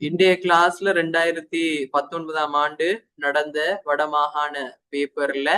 இன்றைய கிளாஸ்ல 2019ஆம் ஆண்டு நடந்த வடமாகாண பேப்பர்ல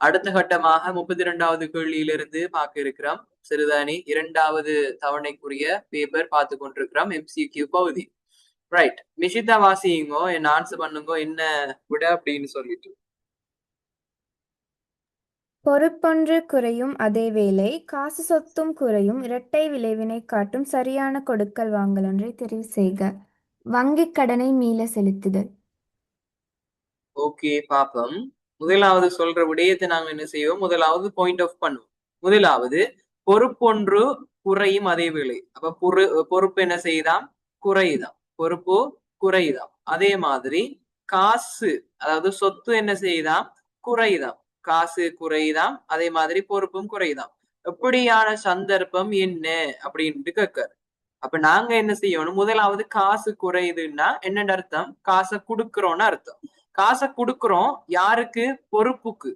அடுத்த கட்டமாக 32வது கேள்வியிலிருந்து பார்க்க இருக்கிறோம். சிறுதானி 2வது தவணைக்குரிய பேப்பர் பார்த்து கொண்டிருக்கிறோம். MCQ பகுதி. ரைட், மிஷிதா வாசியுங்கோ, என்ன ஆன்சர் பண்ணுங்கோ, என்ன விட அப்படின்னு சொல்லிட்டு. பொறுப்பொன்று குறையும் அதேவேளை காசு சொத்தும் குறையும் இரட்டை விளைவினை காட்டும் சரியான கொடுக்கல் வாங்கல் ஒன்றை தெரிவு செய்க. வங்கிக் கடனை மீள செலுத்துதல். ஓகே, பாப்போம். முதலாவது சொல்ற விடயத்தை நாங்க என்ன செய்வோம், முதலாவது பாயிண்ட் ஆஃப் பண்ணுவோம். முதலாவது பொறுப்பொன்று குறையும் அதே வேளை. அப்ப பொறுப்பு என்ன செய்தாம், குறையுதாம். பொறுப்பு குறையுதாம். அதே மாதிரி காசு, அதாவது சொத்து என்ன செய்தாம், குறையுதாம். காசு குறையுதாம், அதே மாதிரி பொறுப்பும் குறையுதாம். எப்படியான சந்தர்ப்பம் என்ன அப்படின்ட்டு கேட்காரு. அப்ப நாங்க என்ன செய்யணும், முதலாவது காசு குறையுதுன்னா என்னென்ன அர்த்தம், காசை கொடுக்கிறோம்னு அர்த்தம். காசை கொடுக்கிறோம் யாருக்கு, பொறுப்புக்கு.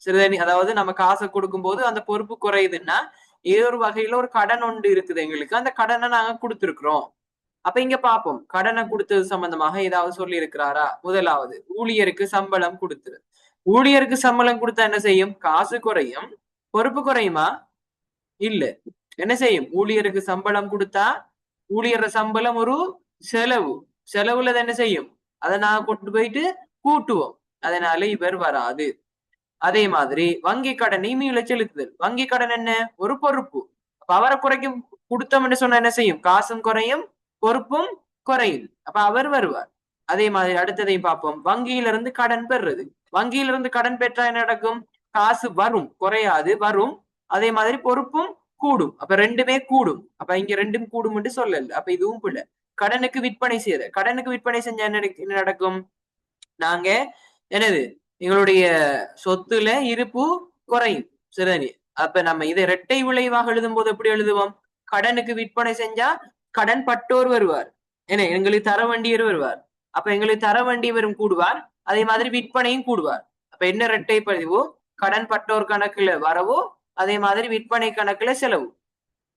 சரிதானே, அதாவது நம்ம காசை கொடுக்கும் போது அந்த பொறுப்பு குறையுதுன்னா ஏதோ ஒரு வகையில ஒரு கடன் ஒன்று இருக்குது எங்களுக்கு, அந்த கடனை நாங்க கொடுத்திருக்கிறோம். அப்ப இங்க பாப்போம், கடனை கொடுத்தது சம்பந்தமாக ஏதாவது சொல்லி இருக்கிறாரா. முதலாவது ஊழியருக்கு சம்பளம் கொடுத்துரு. ஊழியருக்கு சம்பளம் கொடுத்தா என்ன செய்யும், காசு குறையும், பொறுப்பு குறையுமா, இல்ல. என்ன செய்யும், ஊழியருக்கு சம்பளம் கொடுத்தா ஊழியர் சம்பளம் ஒரு செலவு, செலவுல என்ன செய்யும், அதை நான் கொண்டு போயிட்டு கூட்டுவோம், அதனால இவர் வராது. அதே மாதிரி வங்கி கடனை மீள செலுத்துதல். வங்கி கடன் என்ன, ஒரு பொறுப்பு. அப்ப அவரை குறைக்கும் கொடுத்தோம்னு சொன்னா என்ன செய்யும், காசும் குறையும், பொறுப்பும் குறையும். அப்ப அவர் வருவார். அதே மாதிரி அடுத்ததையும் பார்ப்போம், வங்கியிலிருந்து கடன் பெறுறது. வங்கியிலிருந்து கடன் பெற்றா என்ன நடக்கும், காசு வரும், குறையாது, வரும். அதே மாதிரி பொறுப்பும் கூடும். அப்ப ரெண்டுமே கூடும். அப்ப இங்க ரெண்டும் கூடும் என்று சொல்லல. அப்ப இதுவும் பிள்ளை. கடனுக்கு விற்பனை செய்யற, கடனுக்கு விற்பனை செஞ்சா என்ன நடக்கும், நாங்க என்னது, எங்களுடைய சொத்துல இருப்பு குறையும். சரிதானே. அப்ப நம்ம இதை இரட்டை விளைவாக எழுதும் போது எப்படி எழுதுவோம், கடனுக்கு விற்பனை செஞ்சா கடன் பட்டோர் வருவார், என்ன எங்களுக்கு தர வேண்டியவர் வருவார். அப்ப எங்களுக்கு தர வேண்டியவரும் கூடுவார், அதே மாதிரி விற்பனையும் கூடுவார். அப்ப என்ன இரட்டை பதிவோ, கடன் பட்டோர் கணக்குல வரவோ, அதே மாதிரி விற்பனை கணக்குல செலவு.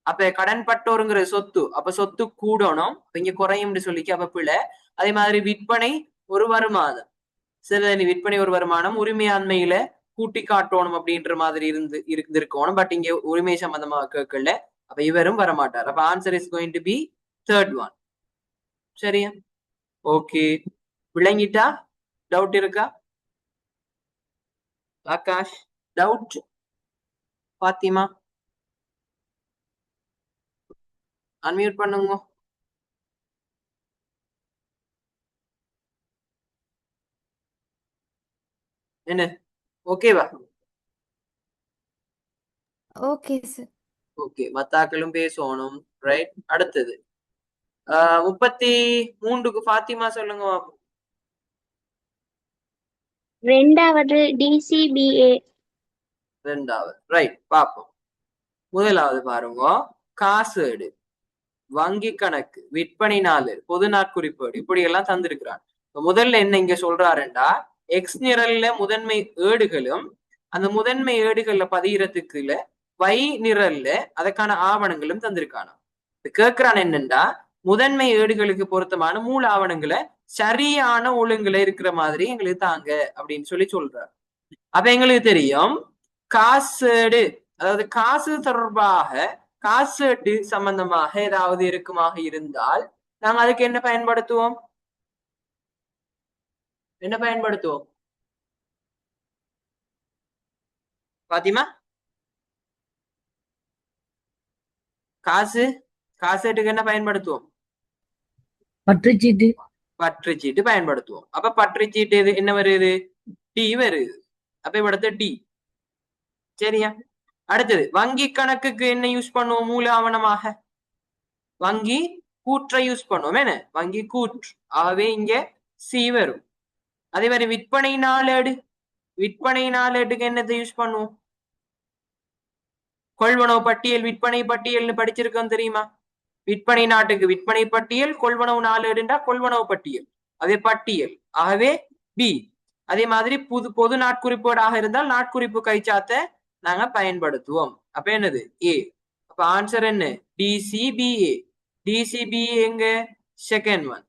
அப்ப கடன் பட்டோருங்கிற சொத்து, அப்ப சொத்து கூடணும், இங்க குறையும் சொல்லிக்க, அப்ப பிள்ளை. அதே மாதிரி விற்பனை ஒரு வருமானம், சிறுதனி விற்பனை ஒரு வருமானம், உரிமையாண்மையில கூட்டி காட்டணும் அப்படின்ற மாதிரி இருந்திருக்கணும். பட் இங்க உரிமை சம்பந்தமா கேட்கல. அப்ப இவரும் வரமாட்டார். அப்ப answer is going to be third one. சரியா, ஓகே. விளங்கிட்டா, டவுட் இருக்கா ஆகாஷ், டவுட், பாத்திமா அன்மியூட் பண்ணுங்க. என்ன, ஓகேவா? Okay sir. ஓகே, மத்தாக்களும் பேசணும். ரைட், அடுத்தது 33க்கு ஃபாத்திமா சொல்லுங்க. ரெண்டாவது DCBA. ரெண்டாவது, ரைட், பாப்போம். முதலாவது பாருங்க, காசேடு, வங்கி கணக்கு, விற்பனை நாள், பொது நாட்குறிப்பேடு, இப்படி எல்லாம் தந்திருக்கிறான். முதல்ல என்ன இங்க சொல்றாருண்டா, எக்ஸ் நிரல்ல முதன்மை ஏடுகளும் அந்த முதன்மை ஏடுகள்ல பதிகிறதுக்குள்ள வை நிரல்ல அதுக்கான ஆவணங்களும் தந்திருக்கானா. கேட்கிறான் என்னண்டா, முதன்மை ஏடுகளுக்கு பொருத்தமான மூல ஆவணங்களை சரியான ஒழுங்குல இருக்கிற மாதிரி எங்களுக்கு தாங்க அப்படின்னு சொல்றார். அப்ப எங்களுக்கு தெரியும், காசேடு, அதாவது காசு தொடர்பாக, காசேட்டு சம்பந்தமாக ஏதாவது இருக்குமாக இருந்தால் நாங்க அதுக்கு என்ன பயன்படுத்துவோம், என்ன பயன்படுத்துவோம் பாத்திமா? காசேட்டுக்கு என்ன பயன்படுத்துவோம், பற்றுச்சீட்டு. பற்றுச்சீட்டு பயன்படுத்துவோம். அப்ப பற்றுச்சீட்டு என்ன வருது, டி வருது. அப்ப இവിടുത്തെ டி. சரியா, அடுத்தது வங்கி கணக்குக்கு என்ன யூஸ் பண்ணுவோம், மூல ஆவணமாக வங்கி கூற்றை யூஸ் பண்ணுவோம். என்ன, வங்கி கூற்று. ஆகவே இங்க சி வரும். அதே மாதிரி விற்பனை நாளேடு, விற்பனை நாளேடுக்கு என்னத்தை யூஸ் பண்ணுவோம், கொள்வனவு பட்டியல், விற்பனை பட்டியல்னு படிச்சிருக்கோம் தெரியுமா. விற்பனை நாட்டுக்கு விற்பனை பட்டியல், கொள்வனவு நாளேடுண்டா கொள்வனவு பட்டியல், அதே பட்டியல். ஆகவே பி. அதே மாதிரி பொது நாட்குறிப்போடாக இருந்தால் நாட்குறிப்பு கைச்சாத்த நாங்க பயன்படுத்துவோம். அப்ப என்னது, ஏ. அப்ப ஆன்சர் என்ன, டிசிபிஏ. டிசிபிஏ எங்க, second one.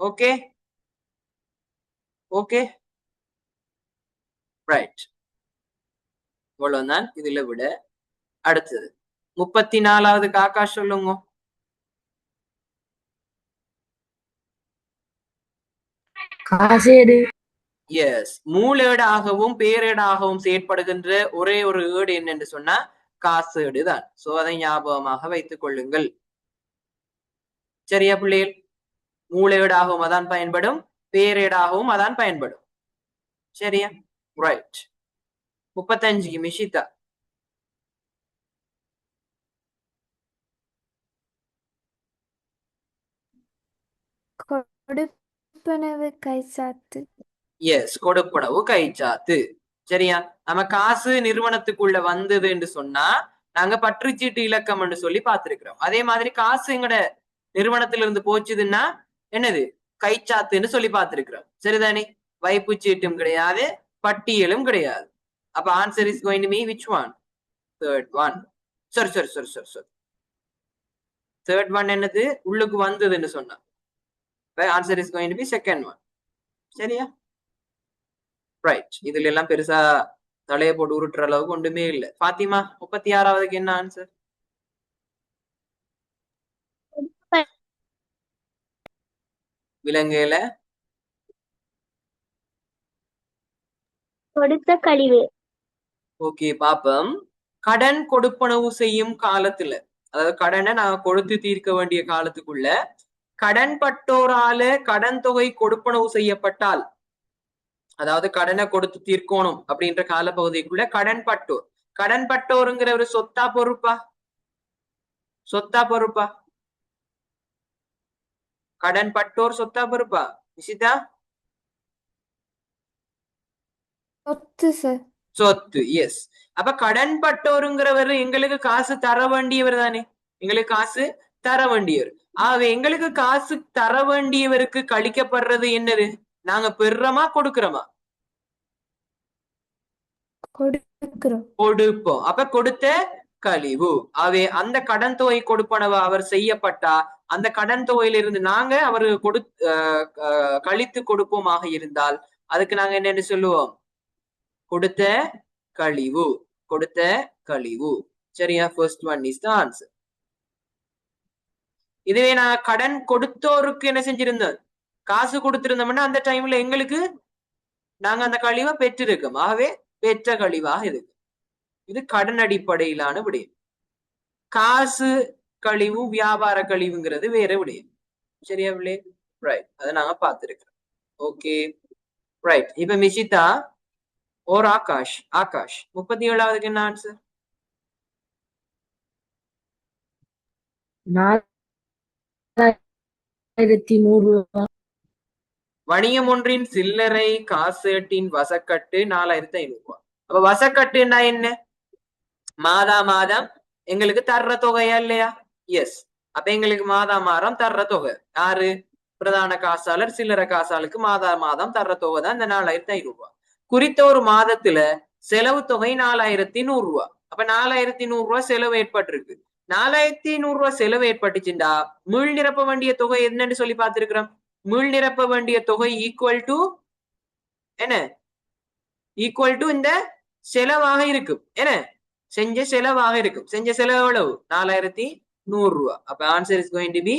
Okay okay right. இவ்வளவுதான் இதுல விட. அடுத்தது 34வது காக்கா சொல்லுங்க. காசேடு. எஸ், மூலேடாகவும் பேரேடாகவும் செயற்படுகின்ற ஒரே ஒரு ஏடு என்னன்னு சொன்னா காசேடு தான். சோ அதை ஞாபகமாக வைத்துக் கொள்ளுங்கள். சரியா பிள்ளைகள்? மூலேடாகவும் அதான் பயன்படும், பேரேடாகவும் அதான் பயன்படும். சரியா? ரைட். 35 மிஷிதா. கொடுப்பனவு கைச்சாத்து. எஸ், கொடுப்பனவு கைச்சாத்து. சரியா? நம்ம காசு நிறுவனத்துக்குள்ள வந்தது என்று சொன்னா நாங்க பற்றுச்சீட்டு இலக்கம் என்று சொல்லி பார்த்திருக்கிறோம். அதே மாதிரி காசு எங்கட நிறுவனத்துல இருந்து போச்சுதுன்னா என்னது கைச்சாத்துன்னு சொல்லி பார்த்திருக்கிறோம். சரிதானே? வைப்பு சீட்டும் கிடையாது, பட்டியலும் கிடையாது. அப்ப answer is going to me which one? Third one. sorry third one என்னது உள்ளுக்கு வந்ததுன்னு சொன்னா answer is going to be second one. சரியா? ரைட். இதுல எல்லாம் பெருசா தலையை போட்டு உருட்டுற அளவுக்கு ஒன்றுமே இல்லை. பாத்திமா 36வதுக்கு என்ன ஆன்சர்? விலங்குல கொடுத்த கழிவு. ஓகே பாப்பம். கடன் கொடுப்பனவு செய்யும் காலத்துல, அதாவது கடனை நாங்க கொடுத்து தீர்க்க வேண்டிய காலத்துக்குள்ள கடன் பட்டோரால கடன் தொகை கொடுப்பனவு செய்யப்பட்டால், அதாவது கடனை கொடுத்து தீர்க்கணும் அப்படின்ற காலப்பகுதிக்குள்ள கடன் பட்டோருங்கிற ஒரு சொத்தா பொறுப்பா? சொத்தா பொறுப்பா? கடன் பட்டோர் சொத்தா பொறுப்பா நிஷிதா? சொத்து சார். சொத்து. எஸ். அப்ப கடன் பட்டோருங்கிறவர் எங்களுக்கு காசு தர வேண்டியவர் தானே, எங்களுக்கு காசு தர வேண்டியவர். ஆகவே எங்களுக்கு காசு தர வேண்டியவருக்கு கழிக்கப்படுறது என்னது? நாங்க பெறுறோமா கொடுக்கிறோமா? கொடுப்போம். அப்ப கொடுத்த கழிவு. ஆகவே அந்த கடன் தொகை கொடுப்பனவு அவர் செய்யப்பட்டா அந்த கடன் தொகையிலிருந்து நாங்க அவருக்கு கழித்து கொடுப்போமாக இருந்தால் அதுக்கு நாங்க என்னன்னு சொல்லுவோம்? கொடுத்த கழிவு. கொடுத்த கழிவு. சரியா? First one is the answer. இதுவே நான் கடன் கொடுத்தோருக்கு என்ன செஞ்சிருந்தோம்? காசு கொடுத்திருந்தோம்னா அந்த டைம்ல எங்களுக்கு நாங்க அந்த கழிவை பெற்றிருக்கோம். ஆகவே பெற்ற கழிவாக இருக்கு. இது கடன் அடிப்படையிலான விடயம். காசு கழிவு வியாபார கழிவுங்கிறது வேற விடயம். சரியா விடே? ரைட். அதை நாங்க பார்த்திருக்கிறோம். Okay right. இப்ப மிஷிதா ஓர் ஆகாஷ். ஆகாஷ் 37வதுக்கு என்ன ஆன்சர்? 4100. வணிகம் ஒன்றின் சில்லறை காசேட்டின் வசக்கட்டு 4500 ரூபாய். அப்ப வசக்கட்டுன்னா என்ன? மாதம் எங்களுக்கு தர்ற தொகையா இல்லையா? எஸ். அப்ப எங்களுக்கு மாதம் தர்ற தொகை யாரு? பிரதான காசாளர் சில்லறை காசாளுக்கு மாதம் தர்ற தொகை தான் இந்த 4500 ரூபாய். குறித்த ஒரு மாதத்துல செலவு தொகை 4100 ரூபாய். அப்ப 4100 ரூபாய் செலவு ஏற்பட்டிருக்கு. 4100 ரூபாய் செலவு ஏற்பட்டுச்சுண்டா மீள் நிரப்ப வேண்டிய தொகை என்னன்னு சொல்லி பார்த்திருக்கிறோம். மீள் நிரப்ப வேண்டிய தொகை ஈக்குவல் டு என்ன? ஈக்குவல் டு இந்த செலவாக இருக்கும். என்ன? செஞ்ச செலவாக இருக்கும். செஞ்ச செலவு எவ்வளவு? 4100 ரூபாய். அப்ப answer is going to be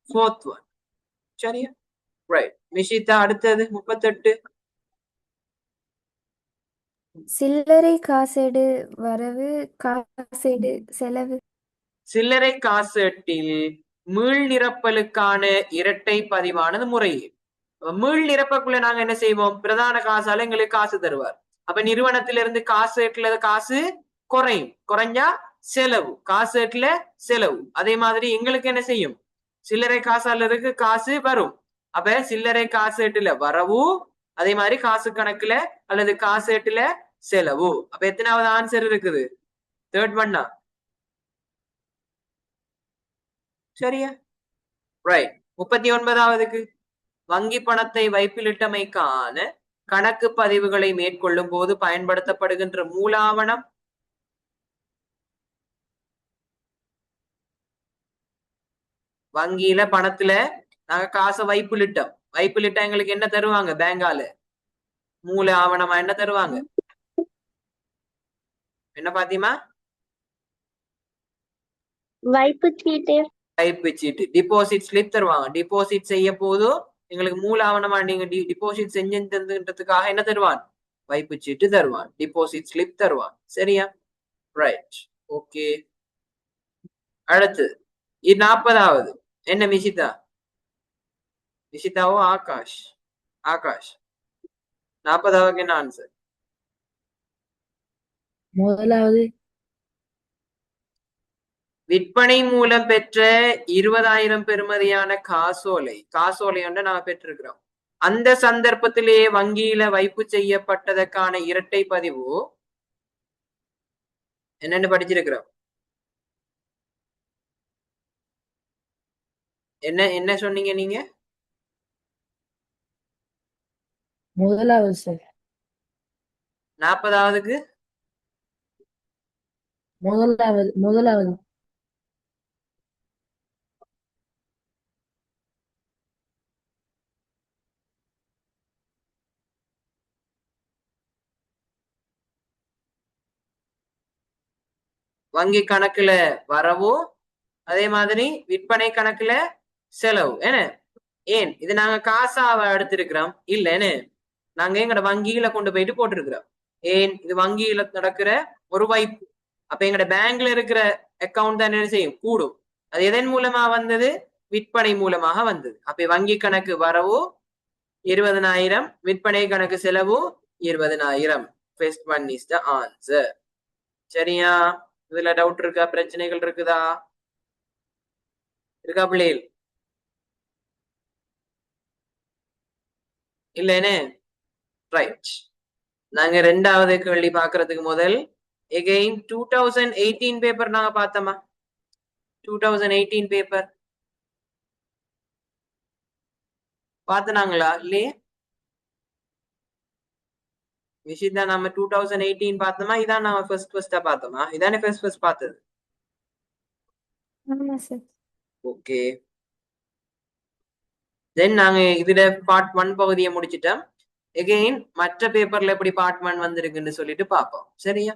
fourth one. சரியா? ரைட். மிஷிதா அடுத்தது 38. சில்லறை காசேடு வரவு, காசேடு செலவு. சில்லறை காசேட்டில் மீள் நிரப்பலுக்கான இரட்டை பதிவானது முறையே. மீள் நிரப்பக்குள்ள நாங்க என்ன செய்வோம்? பிரதான காசால எங்களுக்கு காசு தருவார். அப்ப நிறுவனத்திலிருந்து காசேட்டுல காசு குறையும். குறைஞ்சா செலவு, காசேட்டுல செலவு. அதே மாதிரி எங்களுக்கு என்ன செய்யும்? சில்லறை காசாளருக்கு காசு வரும். அப்ப சில்லறை காசேட்டுல வரவு, அதே மாதிரி காசு கணக்குல அல்லது காசேட்டுல செலவு. அப்ப எத்தனாவது ஆன்சர் இருக்குது? தேர்ட் ஒன்னா? சரியா? ரைட். 39வதுக்கு வங்கி பணத்தை வைப்பிலிட்டமைக்கான கணக்கு பதிவுகளை மேற்கொள்ளும் போது பயன்படுத்தப்படுகின்ற மூலாவணம். வங்கியில பணத்துல நாங்க காசை வைப்பிலிட்டோம். வைப்புலிட்டா எங்களுக்கு என்ன தருவாங்க பேங்கால மூல ஆவணமா என்ன தருவாங்க என்ன பாத்தீமா வைப்பு சீட்டு வைப்பு சீட்டு டிபாசிட் ஸ்லிப் தருவாங்க டிபாசிட் செய்ய போதும் எங்களுக்கு மூல ஆவணமா நீங்க டிபாசிட் செஞ்சுன்றதுக்காக என்ன தருவான் வைப்பு சீட்டு தருவான் டிபாசிட் ஸ்லிப் தருவான் சரியா ரைட் ஓகே அடுத்து இது 40வது என்ன மிஷிதா நிஷிதாவோ ஆகாஷ் ஆகாஷ் 40வது என்ன ஆன்சர் முதலாவது விற்பனை மூலம் பெற்ற 20,000 பெறுமதியான காசோலை ஒன்று நாம பெற்றிருக்கிறோம் அந்த சந்தர்ப்பத்திலேயே வங்கியில வைப்பு செய்யப்பட்டதற்கான இரட்டை பதிவு என்னன்னு படிச்சிருக்கிறோம் என்ன என்ன சொன்னீங்க நீங்க முதலாவது சார் 40வதுக்கு முதலாவது வங்கி கணக்குல வரவு அதே மாதிரி விற்பனை கணக்குல செலவு என்ன ஏன் இது நாங்க காசாவை எடுத்திருக்கிறோம் இல்லன்னு நாங்க எங்கட வங்கியில கொண்டு போயிட்டு போட்டிருக்கிறோம் ஏன் இது வங்கியில நடக்கிற ஒரு வைப்பு அப்ப எங்கட பேங்க்ல இருக்கிற அக்கௌண்ட் தான் என்ன செய்யும் கூடும் அது எதன் மூலமா வந்தது விற்பனை மூலமாக வந்தது அப்ப வங்கி கணக்கு வரவு 20,000 விற்பனை கணக்கு செலவு 20,000 first one is the answer சரியா இதுல டவுட் இருக்கா பிரச்சனைகள் இருக்குதா இருக்கா பிள்ளைகள் இல்லன்னு ரைட் நாங்க 2வது கேள்வி பாக்குறதுக்கு முதல் எகெயின் 2018 பேப்பர் நாங்க பார்த்தோமா 2018 பேப்பர் பார்த்தனாங்களா இல்லையே விஷயம் தான் நம்ம 2018 பார்த்தோமா இதான் நாம ஃபர்ஸ்டா பார்த்தோமா இதானே ஃபர்ஸ்ட் பார்த்தது ஆமா சார் ஓகே தென் நாங்க இதுல பார்ட் 1 பகுதியை முடிச்சிட்டோம் எகெயின் மற்ற பேப்பர்ல எப்படி பார்ட் 1 வந்திருக்குன்னு சொல்லிட்டு பார்ப்போம் சரியா